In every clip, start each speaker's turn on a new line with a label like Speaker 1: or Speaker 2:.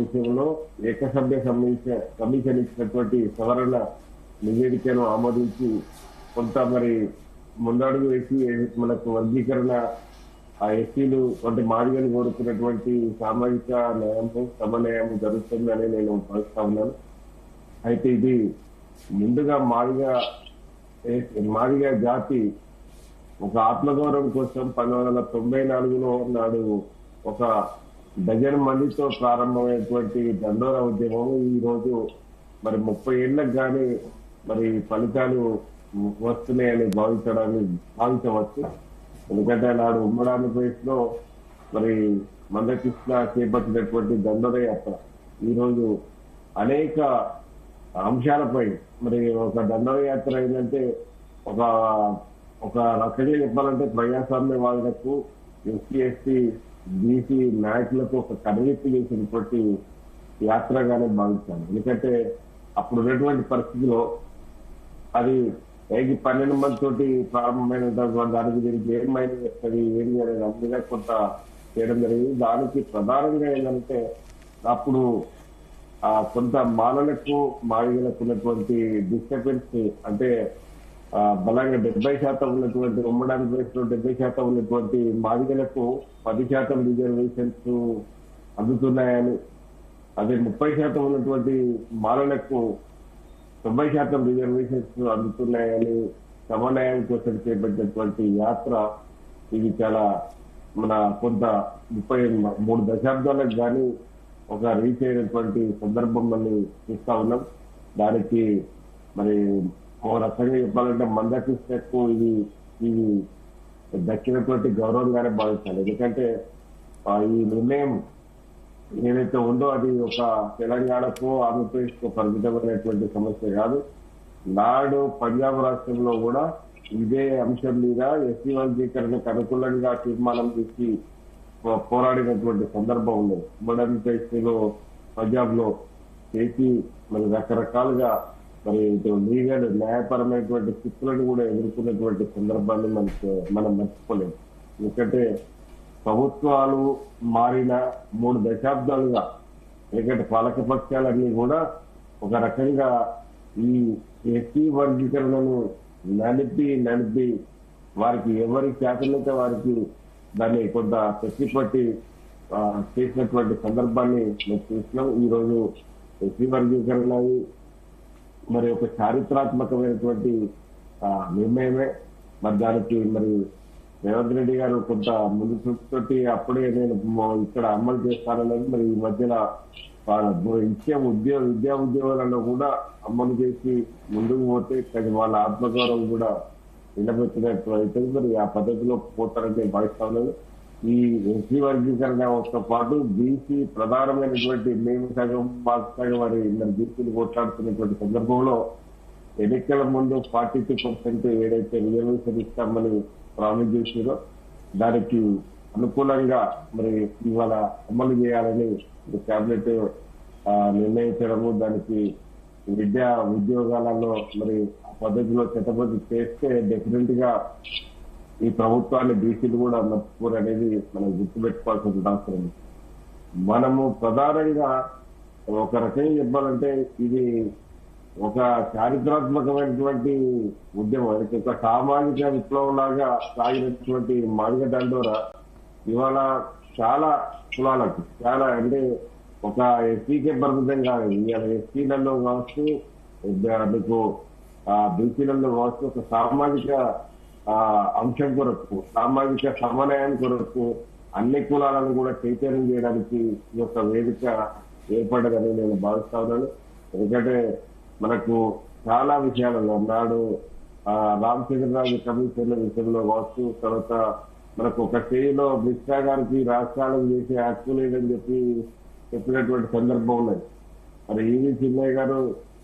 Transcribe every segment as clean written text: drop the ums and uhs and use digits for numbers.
Speaker 1: విషయంలో ఏకసభ్య కమిషన్ ఇచ్చినటువంటి సవరణ నివేదికను ఆమోదించి కొంత మరి ముందడుగు వేసి మనకు వర్గీకరణ ఆ ఎస్సీలు వంటి మాదిగలు కోరుకున్నటువంటి సామాజిక న్యాయము సమన్యాయం జరుగుతుందని నేను భావిస్తా ఉన్నాను. అయితే ఇది ముందుగా మాదిగ జాతి ఒక ఆత్మగౌరవం కోసం 1994లో నాడు ఒక డజన్ మందితో ప్రారంభమైనటువంటి దండోరా ఉద్యమం ఈ రోజు మరి 30 ఏళ్లకు కానీ మరి ఫలితాలు వస్తున్నాయని భావించవచ్చు. ఎందుకంటే నాడు ఉమ్మడి ఆంధ్రప్రదేశ్ లో మరి మందకృష్ణ చేపట్టినటువంటి దండోర యాత్ర ఈరోజు అనేక అంశాలపై మరి ఒక దండోర యాత్ర ఏంటంటే ఒక ఒక రకంగా చెప్పాలంటే ప్రజాస్వామ్యవాదులకు ఎస్సీ ఎస్టీ బీసీ నాయకులకు ఒక కనువిప్పు చేసినటువంటి యాత్రగానే భావించాను. ఎందుకంటే అప్పుడు ఉన్నటువంటి పరిస్థితిలో అది 12 మంది తోటి ప్రారంభమైన దానికి దీనికి ఏం మైండ్ చేస్తుంది ఏంటి అనేది అందుగా కొంత చేయడం జరిగింది. దానికి ప్రధానంగా ఏంటంటే అప్పుడు కొంత మాలలకు మాదిగలకు ఉన్నటువంటి డిస్టర్బెన్స్ అంటే బలంగా 70% ఉన్నటువంటి ఉమ్మడి ఆంధ్రప్రదేశ్ లో 70% ఉన్నటువంటి మాదిగలకు 10% రిజర్వేషన్స్ అందుతున్నాయని, అదే 30% ఉన్నటువంటి మాలలకు 90% రిజర్వేషన్స్ అందుతున్నాయని సమన్వయం కోసం చేపట్టినటువంటి యాత్ర ఇది చాలా మన కొంత 33 దశాబ్దాలకు కానీ ఒక రీచ్ అయినటువంటి సందర్భం మనం చూస్తా ఉన్నాం. దానికి మరి ఒక రకంగా చెప్పాలంటే మందకృష్ణకు ఇది దక్కినటువంటి గౌరవంగానే భావించాలి. ఎందుకంటే ఈ నిర్ణయం ఏదైతే ఉందో అది ఒక తెలంగాణకు ఆంధ్రప్రదేశ్ కు పరిమితమైనటువంటి సమస్య కాదు. నాడు పంజాబ్ రాష్ట్రంలో కూడా ఇదే అంశం మీద ఎస్సీ వర్గీకరణకు అనుకూలంగా తీర్మానం చేసి పోరాడినటువంటి సందర్భం ఉండేది. ఉమ్మడి ఆంధ్రప్రదేశ్ లో పంజాబ్ లో చేసి మరి రకరకాలుగా మరి లీగల్ న్యాయపరమైనటువంటి స్థితులను కూడా ఎదుర్కొన్నటువంటి సందర్భాన్ని మనం మర్చిపోలేము. ఎందుకంటే ప్రభుత్వాలు మారిన 3 దశాబ్దాలుగా ఎందుకంటే పాలకపక్షాలన్నీ కూడా ఒక రకంగా ఈ ఎస్సీ వర్గీకరణను నడిపి వారికి ఎవరి చేతనైతే వారికి దాన్ని కొంత శక్తిపట్టి చేసినటువంటి సందర్భాన్ని మేము చూసినాం. ఈ రోజు ఎస్సీ వర్గీకరణ మరి ఒక చారిత్రాత్మకమైనటువంటి నిర్ణయమే. మరి దానికి మరి రేవంత్ రెడ్డి గారు కొంత ముందు చూపుతోటి అప్పుడే నేను ఇక్కడ అమలు చేస్తానన్నది మరి ఈ మధ్యన ఇచ్చే విద్యా ఉద్యోగాలలో కూడా అమలు చేసి ముందుకు పోతే వాళ్ళ ఆత్మగౌరవం కూడా నిలబెట్టినట్టు అయితే మరి ఆ పద్ధతిలో పోతారని భావిస్తా ఉన్నాను. ఈ ఎస్సీ వర్గీకరణతో పాటు బీసీ ప్రధానమైనటువంటి మేము సగం మాకు సగం మరి బీసీలు కొట్లాడుతున్నటువంటి సందర్భంలో ఎన్నికల ముందు 42% ఏదైతే రిజర్వేషన్ ఇస్తామని ప్రామిస్ చేసిరో దానికి అనుకూలంగా మరి ఇవాళ అమలు చేయాలని కేబినెట్ నిర్ణయించడము, దానికి విద్యా ఉద్యోగాలలో మరి ఆ పద్ధతిలో చట్టబద్ధి చేస్తే డెఫినెట్ గా ఈ ప్రభుత్వాన్ని బీసీలు కూడా మర్చిపోరు అనేది మనం గుర్తుపెట్టుకోవాల్సిన అవసరం. మనము ప్రధానంగా ఒక రకంగా చెప్పాలంటే ఇది ఒక చారిత్రాత్మకమైనటువంటి ఉద్యమం, ఒక సామాజిక విప్లవం లాగా సాగినటువంటి మాదిగ దండోరా ఇవాళ చాలా కులాలకు చాలా అంటే ఒక ఎస్సీకే పరిమితం కాదు. ఇవాళ ఎస్సీలలో కావచ్చు మీకు బీసీలలో కావచ్చు ఒక సామాజిక అంశం కొరకు సామాజిక సమన్వయం కొరకు అన్ని కులాలను కూడా చైతన్యం చేయడానికి ఈ యొక్క వేదిక ఏర్పడ్డదని నేను భావిస్తా ఉన్నాను. ఎందుకంటే మనకు చాలా విషయాలలో నాడు రామచంద్రరాజు కమిషన్ విషయంలో కావచ్చు, తర్వాత మనకు ఒక స్టేజ్లో మిశ్రా గారికి రాష్ట్రాలకు చేసే హక్కు లేదని చెప్పినటువంటి సందర్భం ఉన్నది. మరి ఈవీ చిన్నయ్య గారు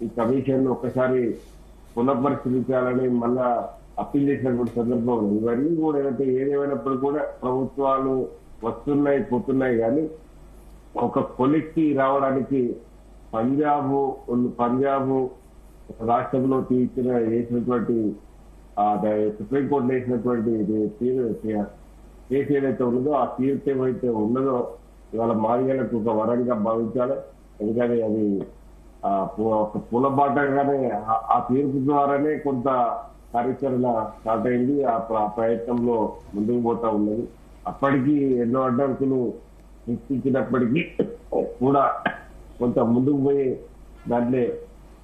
Speaker 1: ఈ కమిషన్ ఒక్కసారి పునఃపరిశీలించాలని మళ్ళా అప్పీల్ చేసినటువంటి సందర్భం ఉన్నది. ఇవన్నీ కూడా ఏంటంటే ఏదేమైనప్పుడు కూడా ప్రభుత్వాలు వస్తున్నాయి పోతున్నాయి కానీ ఒక కొలిక్కి రావడానికి పంజాబ్ రాష్ట్రంలో వేసినటువంటి సుప్రీంకోర్టు వేసినటువంటి కేసు ఏదైతే ఉన్నదో ఆ తీర్పు ఏమైతే ఉన్నదో ఇవాళ మాదిగలకు ఒక వరంగా భావించాలి. ఎందుకంటే అది ఒక పులబాటగానే ఆ తీర్పు ద్వారానే కొంత కార్యాచరణ స్టార్ట్ అయింది. ఆ ప్రయత్నంలో ముందుకు పోతా ఉన్నది. అప్పటికి ఎన్నో అడ్డంకులు సృష్టించినప్పటికీ కూడా కొంత ముందుకు పోయి దాంట్లో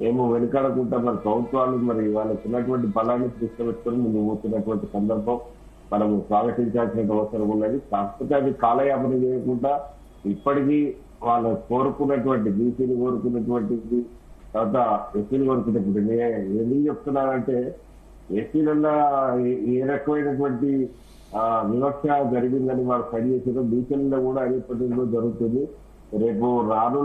Speaker 1: ఏమో వెనుకాడకుండా మరి ప్రభుత్వాలు మరి వాళ్ళకు ఉన్నటువంటి బలాన్ని తీసుకువెట్టుకొని ముందుకు పోతున్నటువంటి సందర్భం మనము స్వాగతించాల్సిన అవసరం ఉన్నది. కాకపోతే అది కాలయాపన చేయకుండా ఇప్పటికీ వాళ్ళు కోరుకున్నటువంటి బీసీలు కోరుకున్నటువంటి తర్వాత ఎస్సీలు కోరుకున్నటువంటి ఎందుకు చెప్తున్నానంటే ఎస్సీలలో ఏ రకమైనటువంటి వివక్ష జరిగిందని వాళ్ళు పనిచేసిన బీసీలలో కూడా అదే పద్ధతిలో జరుగుతుంది. రేపు రానున్న